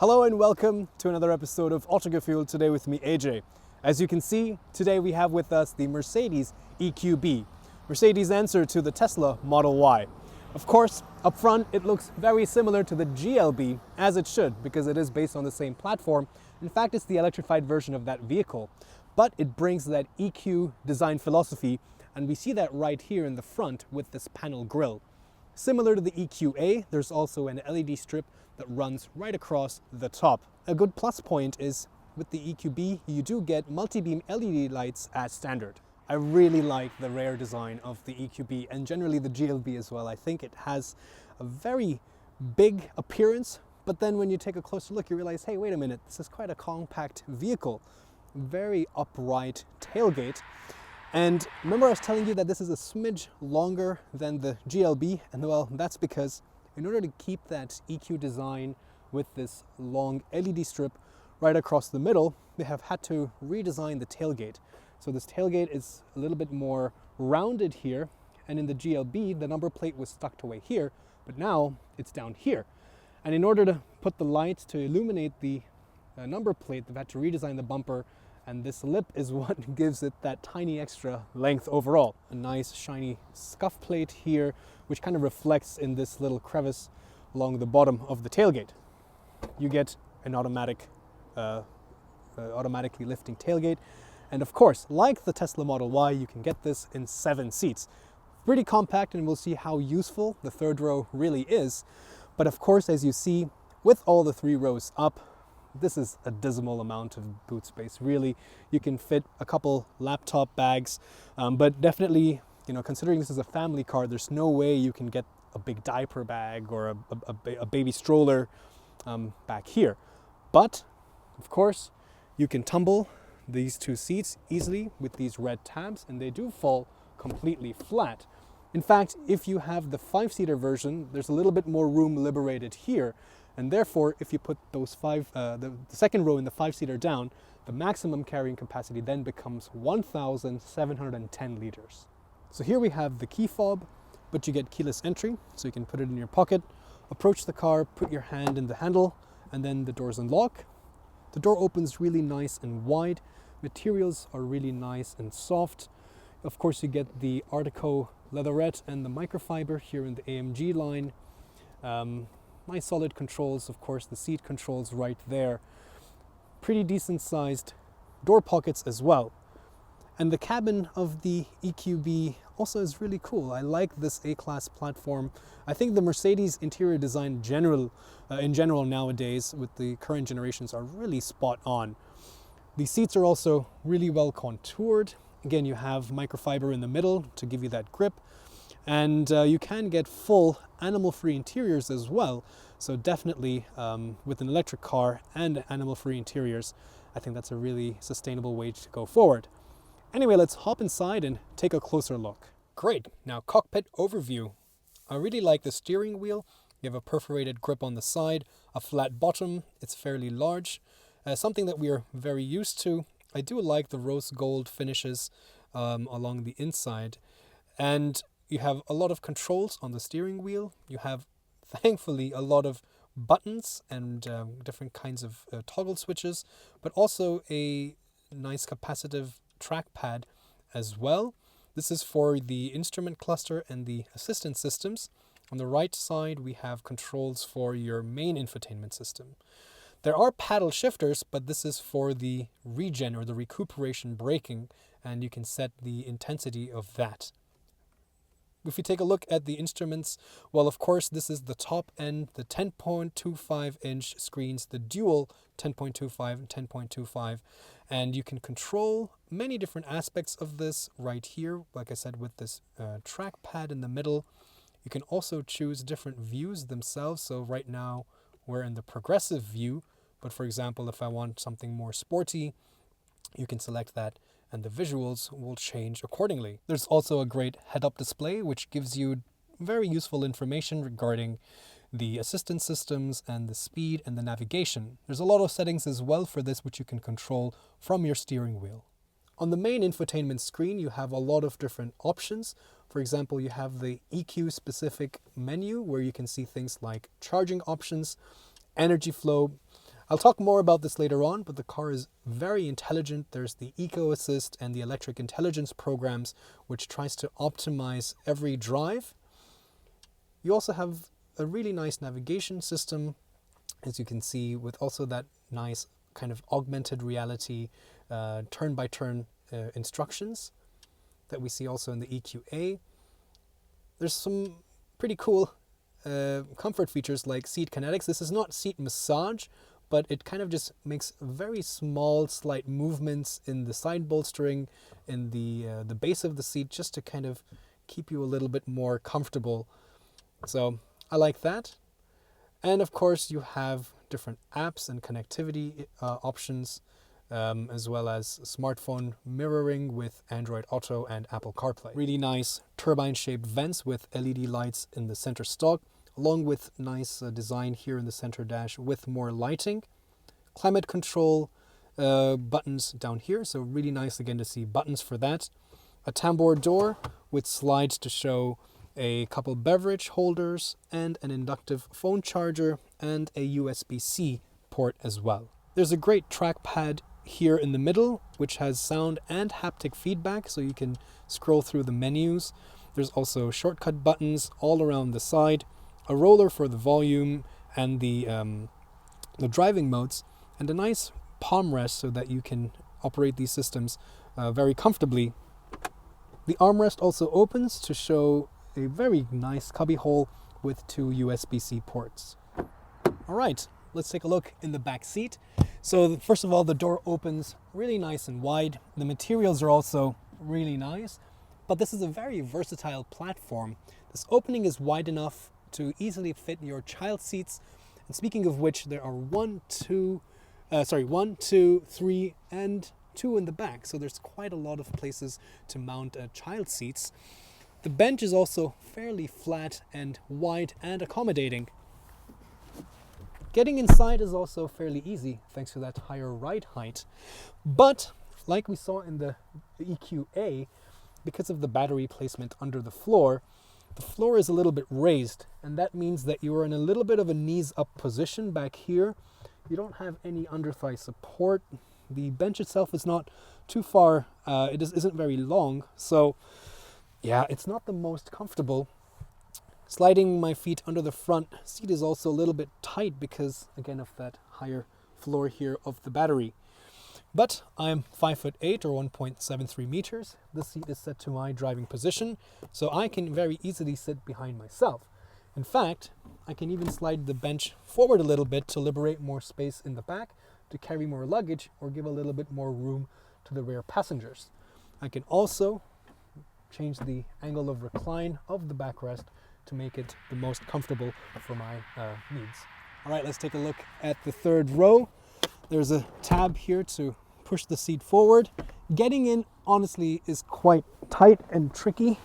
Hello and welcome to another episode of Autogefuehl, today with me AJ. As you can see, today we have with us the Mercedes EQB, Mercedes' answer to the Tesla Model Y. Of course, up front it looks very similar to the GLB, as it should, because it is based on the same platform. In fact, it's the electrified version of that vehicle, but it brings that EQ design philosophy, and we see that right here in the front with this panel grille. Similar to the EQA, there's also an LED strip that runs right across the top. A good plus point is with the EQB, you do get multi-beam LED lights as standard. I really like the rear design of the EQB and generally the GLB as well. I think it has a very big appearance, but then when you take a closer look, you realize, hey, wait a minute, this is quite a compact vehicle. Very upright tailgate. And remember I was telling you that this is a smidge longer than the GLB, and well, that's because in order to keep that EQ design with this long LED strip right across the middle, they have had to redesign the tailgate. So this tailgate is a little bit more rounded here, and in the GLB, the number plate was tucked away here, but now it's down here. And in order to put the lights to illuminate the number plate, they've had to redesign the bumper, and this lip is what gives it that tiny extra length overall. A nice shiny scuff plate here, which kind of reflects in this little crevice along the bottom of the tailgate. You get an automatically lifting tailgate. And of course, like the Tesla Model Y, you can get this in 7 seats. Pretty compact, and we'll see how useful the third row really is. But of course, as you see, with all the 3 rows up, this is a dismal amount of boot space. Really, you can fit a couple laptop bags, but definitely, considering this is a family car, there's no way you can get a big diaper bag or a baby stroller back here. But of course, you can tumble these 2 seats easily with these red tabs, and they do fall completely flat. In fact, if you have the 5-seater version, there's a little bit more room liberated here. And therefore, if you put those the second row in the 5-seater down, the maximum carrying capacity then becomes 1,710 liters. So here we have the key fob, but you get keyless entry, so you can put it in your pocket, approach the car, put your hand in the handle, and then the doors unlock. The door opens really nice and wide. Materials are really nice and soft. Of course, you get the Artico leatherette and the microfiber here in the AMG line. Nice solid controls, of course, the seat controls right there. Pretty decent sized door pockets as well. And the cabin of the EQB also is really cool. I like this A-Class platform. I think the Mercedes interior design in general nowadays with the current generations are really spot on. The seats are also really well contoured. Again, you have microfiber in the middle to give you that grip. And you can get full animal-free interiors as well. So definitely with an electric car and animal-free interiors, I think that's a really sustainable way to go forward. Anyway, let's hop inside and take a closer look. Great, now cockpit overview. I really like the steering wheel. You have a perforated grip on the side, a flat bottom, it's fairly large. Something that we are very used to. I do like the rose gold finishes along the inside. And you have a lot of controls on the steering wheel. You have, thankfully, a lot of buttons and different kinds of toggle switches, but also a nice capacitive trackpad as well. This is for the instrument cluster and the assistance systems. On the right side, we have controls for your main infotainment system. There are paddle shifters, but this is for the regen or the recuperation braking, and you can set the intensity of that. If you take a look at the instruments, well, of course, this is the top end, the 10.25 inch screens, the dual 10.25 and 10.25, and you can control many different aspects of this right here. Like I said, with this trackpad in the middle, you can also choose different views themselves. So right now we're in the progressive view, but for example, if I want something more sporty, you can select that, and the visuals will change accordingly. There's also a great head-up display, which gives you very useful information regarding the assistance systems and the speed and the navigation. There's a lot of settings as well for this, which you can control from your steering wheel. On the main infotainment screen, you have a lot of different options. For example, you have the EQ specific menu where you can see things like charging options, energy flow, I'll talk more about this later on, but the car is very intelligent. There's the Eco Assist and the electric intelligence programs, which tries to optimize every drive. You also have a really nice navigation system, as you can see, with also that nice kind of augmented reality turn-by-turn instructions that we see also in the EQA. There's some pretty cool comfort features like seat kinetics. This is not seat massage, but it kind of just makes very small, slight movements in the side bolstering, in the base of the seat, just to kind of keep you a little bit more comfortable. So I like that. And of course, you have different apps and connectivity options, as well as smartphone mirroring with Android Auto and Apple CarPlay. Really nice turbine-shaped vents with LED lights in the center stock, along with nice design here in the center dash with more lighting. Climate control buttons down here, so really nice again to see buttons for that. A tambour door with slides to show a couple beverage holders and an inductive phone charger and a USB-C port as well. There's a great trackpad here in the middle, which has sound and haptic feedback, so you can scroll through the menus. There's also shortcut buttons all around the side, a roller for the volume and the driving modes, and a nice palm rest so that you can operate these systems very comfortably. The armrest also opens to show a very nice cubby hole with 2 USB-C ports. All right, let's take a look in the back seat. So first of all, the door opens really nice and wide. The materials are also really nice, but this is a very versatile platform. This opening is wide enough to easily fit your child seats. And speaking of which, there are 1, 2, 3, and 2 in the back. So there's quite a lot of places to mount child seats. The bench is also fairly flat and wide and accommodating. Getting inside is also fairly easy thanks to that higher ride height. But like we saw in the EQA, because of the battery placement under the floor is a little bit raised, and that means that you are in a little bit of a knees up position back here. You don't have any underthigh support. The bench itself is not too far, it isn't very long, so yeah, it's not the most comfortable. Sliding my feet under the front seat is also a little bit tight because, again, of that higher floor here of the battery. But I'm 5'8" or 1.73 meters. The seat is set to my driving position, so I can very easily sit behind myself. In fact, I can even slide the bench forward a little bit to liberate more space in the back to carry more luggage or give a little bit more room to the rear passengers. I can also change the angle of recline of the backrest to make it the most comfortable for my needs. All right, let's take a look at the third row. There's a tab here to push the seat forward. Getting in, honestly, is quite tight and tricky,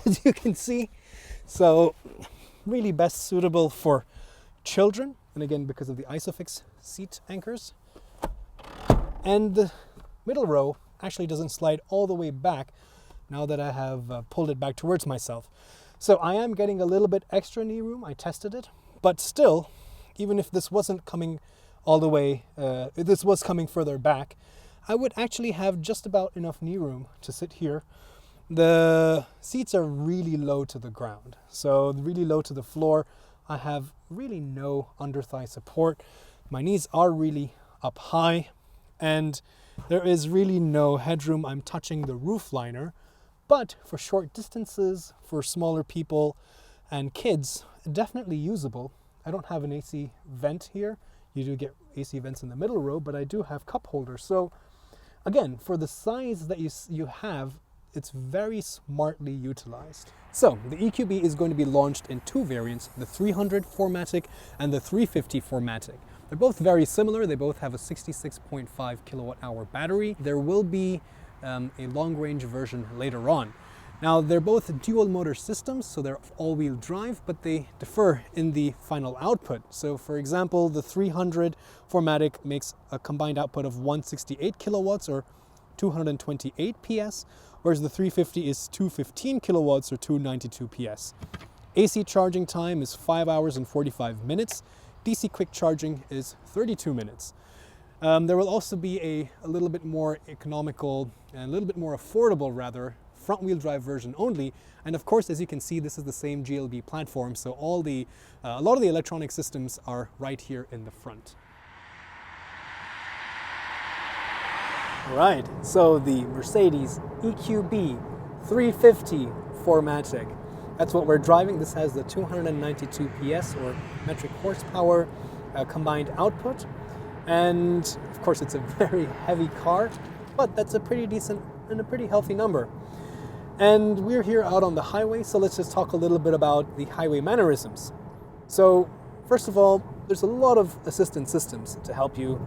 as you can see. So really best suitable for children, and again, because of the ISOFIX seat anchors. And the middle row actually doesn't slide all the way back now that I have pulled it back towards myself. So I am getting a little bit extra knee room. I tested it, but still, even if this wasn't coming all the way, if this was coming further back, I would actually have just about enough knee room to sit here. The seats are really low to the ground, so really low to the floor. I have really no underthigh support. My knees are really up high, and there is really no headroom. I'm touching the roof liner, but for short distances, for smaller people and kids, definitely usable. I don't have an AC vent here. You do get AC vents in the middle row, but I do have cup holders. So again, for the size that you have, it's very smartly utilized. So the EQB is going to be launched in 2 variants, the 300 4MATIC and the 350 4MATIC. They're both very similar. They both have a 66.5 kilowatt hour battery. There will be a long range version later on. Now, they're both dual motor systems, so they're all-wheel drive, but they differ in the final output. So for example, the 300 4MATIC makes a combined output of 168 kilowatts or 228 PS, whereas the 350 is 215 kilowatts or 292 PS. AC charging time is 5 hours and 45 minutes. DC quick charging is 32 minutes. There will also be a little bit more economical and a little bit more affordable, rather, front-wheel drive version only. And of course, as you can see, this is the same GLB platform, so a lot of the electronic systems are right here in the front. All right, so the Mercedes EQB 350 4MATIC. That's what we're driving. This has the 292 PS or metric horsepower combined output. And of course, it's a very heavy car, but that's a pretty decent and a pretty healthy number. And we're here out on the highway, so let's just talk a little bit about the highway mannerisms. So first of all, there's a lot of assistance systems to help you,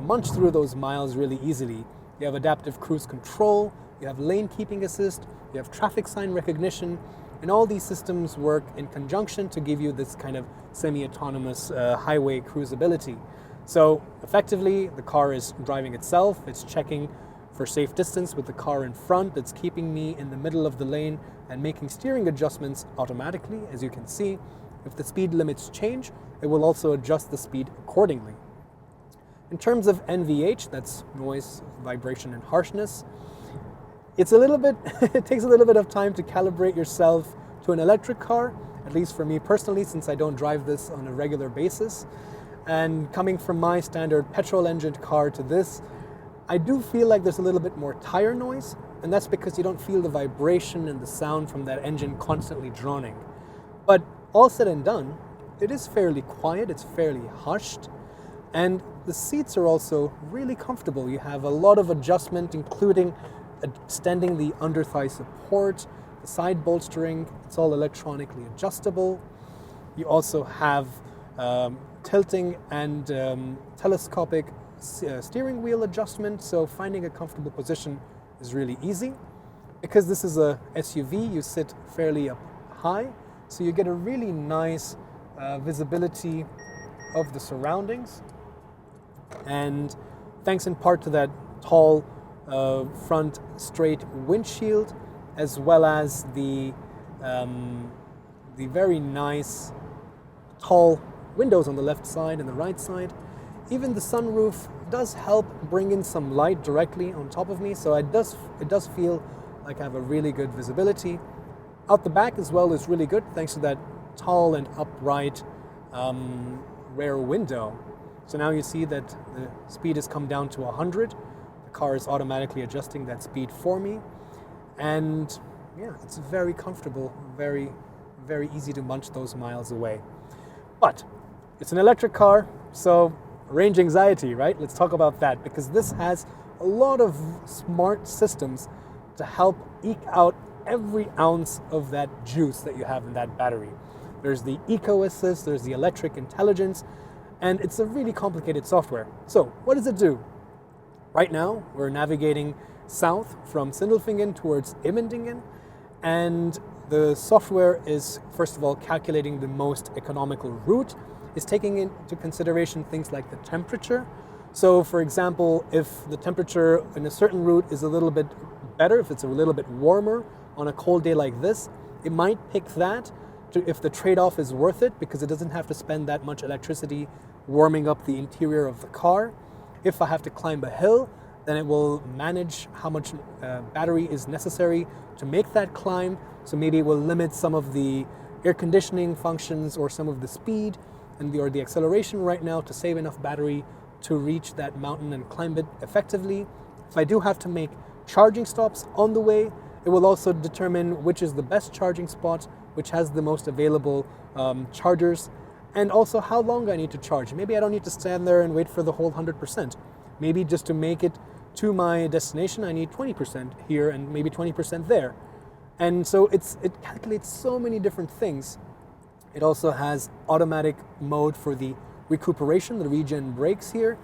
munch through those miles really easily. You have adaptive cruise control, you have lane keeping assist, you have traffic sign recognition, and all these systems work in conjunction to give you this kind of semi-autonomous highway cruisability. So effectively, the car is driving itself, it's checking for safe distance with the car in front, it's keeping me in the middle of the lane and making steering adjustments automatically, as you can see. If the speed limits change, it will also adjust the speed accordingly. In terms of NVH, that's noise, vibration, and harshness, it takes a little bit of time to calibrate yourself to an electric car, at least for me personally, since I don't drive this on a regular basis. And coming from my standard petrol engined car to this, I do feel like there's a little bit more tire noise, and that's because you don't feel the vibration and the sound from that engine constantly droning. But all said and done, it is fairly quiet, it's fairly hushed, and the seats are also really comfortable. You have a lot of adjustment, including extending the under-thigh support, the side bolstering, it's all electronically adjustable. You also have tilting and telescopic steering wheel adjustment, so finding a comfortable position is really easy. Because this is a SUV, you sit fairly up high, so you get a really nice visibility of the surroundings. And thanks in part to that tall front straight windshield, as well as the very nice tall windows on the left side and the right side. Even the sunroof does help bring in some light directly on top of me, so it does feel like I have a really good visibility. Out the back as well is really good, thanks to that tall and upright rear window. So now you see that the speed has come down to 100. The car is automatically adjusting that speed for me. And yeah, it's very comfortable, very, very easy to munch those miles away. But it's an electric car, so range anxiety, right? Let's talk about that, because this has a lot of smart systems to help eke out every ounce of that juice that you have in that battery. There's the Eco Assist, there's the electric intelligence, and it's a really complicated software. So what does it do? Right now, we're navigating south from Sindelfingen towards Immendingen, and the software is, first of all, calculating the most economical route. It's taking into consideration things like the temperature. So, for example, if the temperature in a certain route is a little bit better, if it's a little bit warmer on a cold day like this, it might pick that if the trade-off is worth it, because it doesn't have to spend that much electricity warming up the interior of the car. If I have to climb a hill, then it will manage how much battery is necessary to make that climb. So maybe it will limit some of the air conditioning functions or some of the speed or the acceleration right now to save enough battery to reach that mountain and climb it effectively. If I do have to make charging stops on the way, it will also determine which is the best charging spot, which has the most available chargers, and also how long I need to charge. Maybe I don't need to stand there and wait for the whole 100%. Maybe just to make it to my destination, I need 20% here and maybe 20% there. And so it calculates so many different things. It also has automatic mode for the recuperation, the regen brakes here.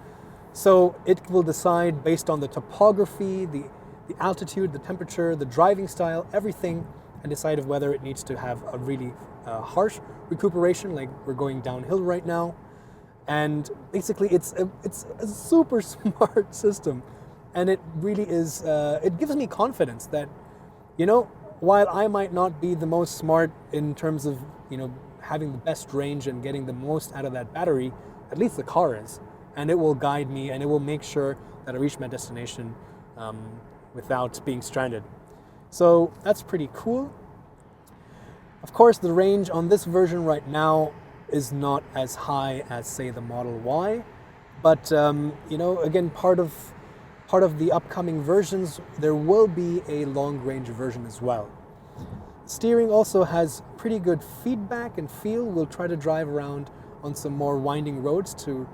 So it will decide based on the topography, the altitude, the temperature, the driving style, everything, and decide of whether it needs to have a really harsh recuperation, like we're going downhill right now. And basically it's a super smart system. And it really is, it gives me confidence that, while I might not be the most smart in terms of, having the best range and getting the most out of that battery, at least the car is. And it will guide me and it will make sure that I reach my destination without being stranded. So that's pretty cool. Of course, the range on this version right now is not as high as, say, the Model Y, but again, part of the upcoming versions, there will be a long-range version as well. Steering also has pretty good feedback and feel. We'll try to drive around on some more winding roads to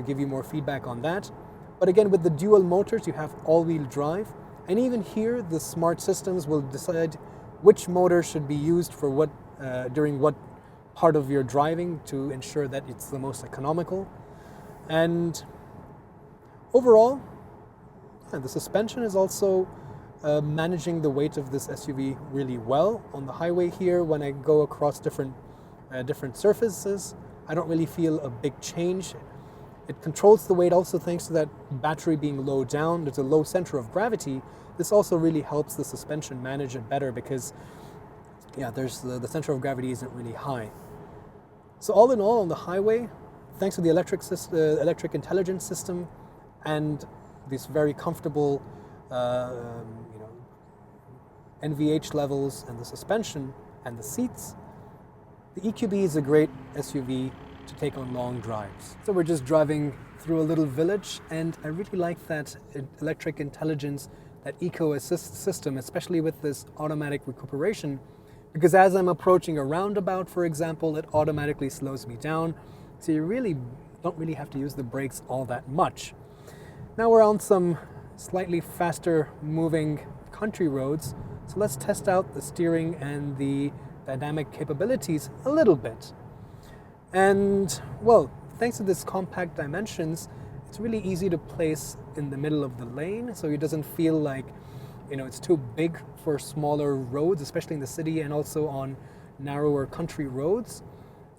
give you more feedback on that. But again, with the dual motors, you have all-wheel drive, and even here, the smart systems will decide which motor should be used for what during what part of your driving to ensure that it's the most economical. And overall, the suspension is also managing the weight of this SUV really well. On the highway here, when I go across different surfaces, I don't really feel a big change. It controls the weight also thanks to that battery being low down. There's a low center of gravity. This also really helps the suspension manage it better because there's the center of gravity isn't really high. So all in all, on the highway, thanks to the electric intelligence system and these very comfortable NVH levels and the suspension and the seats, the EQB is a great SUV to take on long drives. So we're just driving through a little village, and I really like that electric intelligence, that eco assist system, especially with this automatic recuperation, because as I'm approaching a roundabout, for example, it automatically slows me down. So you really don't really have to use the brakes all that much. Now we're on some slightly faster moving country roads, so let's test out the steering and the dynamic capabilities a little bit. And well, thanks to this compact dimensions, it's really easy to place in the middle of the lane, so it doesn't feel like it's too big for smaller roads, especially in the city and also on narrower country roads.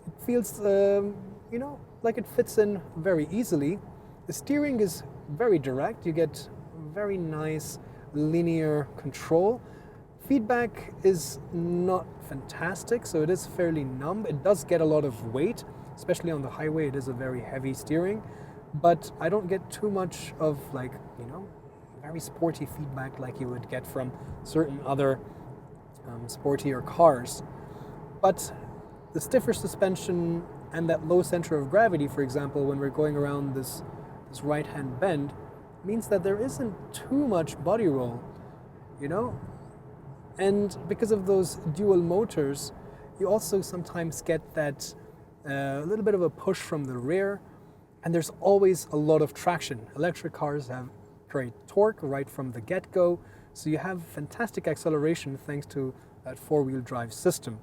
It feels like it fits in very easily. The steering is very direct. You get very nice linear control. Feedback is not fantastic, so it is fairly numb. It does get a lot of weight, especially on the highway. It is a very heavy steering, but I don't get too much of very sporty feedback like you would get from certain other sportier cars. But the stiffer suspension and that low center of gravity, for example, when we're going around this right-hand bend, means that there isn't too much body roll, And because of those dual motors, you also sometimes get that little bit of a push from the rear, and there's always a lot of traction. Electric cars have great torque right from the get-go, so you have fantastic acceleration thanks to that four-wheel drive system.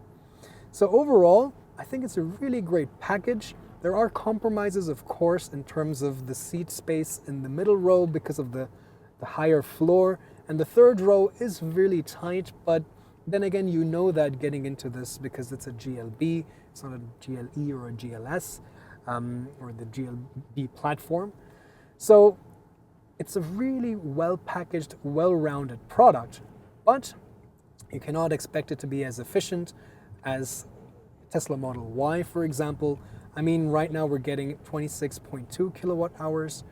So overall, I think it's a really great package. There are compromises, of course, in terms of the seat space in the middle row because of the higher floor, and the third row is really tight, but then again, that getting into this because it's a GLB, it's not a GLE or a GLS, or the GLB platform. So it's a really well-packaged, well-rounded product, but you cannot expect it to be as efficient as Tesla Model Y, for example. I mean, right now we're getting 26.2 kilowatt hours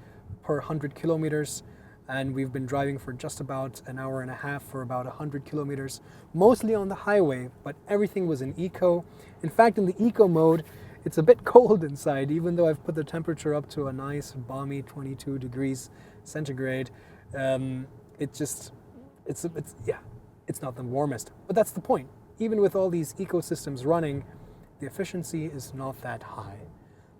per 100 kilometers, and we've been driving for just about an hour and a half for about 100 kilometers, mostly on the highway, but everything was in eco. In fact, in the eco mode, it's a bit cold inside, even though I've put the temperature up to a nice balmy 22 degrees centigrade. It's not the warmest, but that's the point. Even with all these ecosystems running, the efficiency is not that high.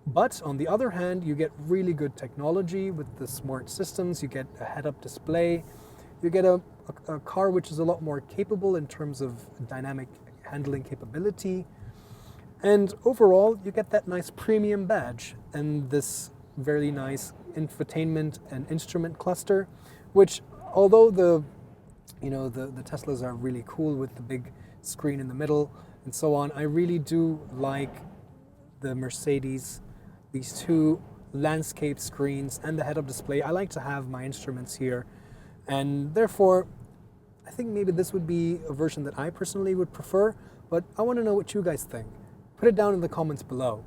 But on the other hand, you get really good technology with the smart systems. You get a head-up display. You get a car which is a lot more capable in terms of dynamic handling capability. And overall, you get that nice premium badge and this very nice infotainment and instrument cluster, which although the Teslas are really cool with the big screen in the middle and so on, I really do like the Mercedes, these two landscape screens and the head-up display. I like to have my instruments here, and therefore I think maybe this would be a version that I personally would prefer, but I want to know what you guys think. Put it down in the comments below.